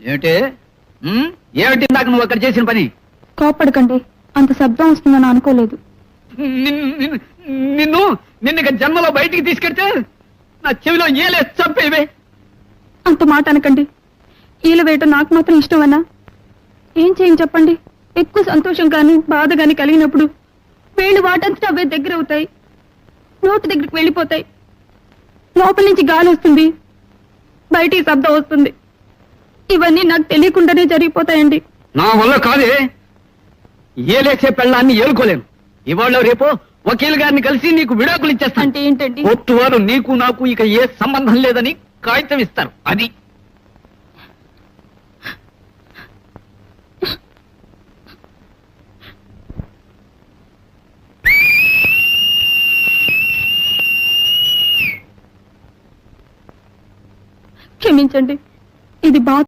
ఏమిటి ఏమిటి నాకు నువ్వు అక్కడ చేసిన పని? కోపడకండి, అంత శబ్దం వస్తుందని అనుకోలేదు. నిన్ను ఇక జన్మలో బయటికి తీసుకెడితే నా చెవిలో ఏలే చంపేవే. అంత మాట అనకండి. ఈల వేయటం నాకు మాత్రం ఇష్టమన్నా? ఏం చేయని చెప్పండి. ఎక్కువ సంతోషం కానీ బాధ కానీ కలిగినప్పుడు వేళ్ళు వాటంతటా అవే దగ్గర అవుతాయి, నోటి దగ్గరికి వెళ్ళిపోతాయి. లోపల నుంచి గాలి వస్తుంది, బయటికి శబ్దం వస్తుంది. ఇవన్నీ నాకు తెలియకుండానే జరిగిపోతాయండి. నా వల్ల కాదే. ఏలేసే పెళ్ళాన్ని ఏలుకోలేను. ఇవాళ రేపో వకీల్ గారిని కలిసి నీకు విడాకులు ఇచ్చేస్తాను. అంటే ఏంటండి? కోర్టు వారు నీకు నాకు ఇక ఏ సంబంధం లేదని కాగితం ఇస్తారు. అది క్షమించండి, ఇది బాధ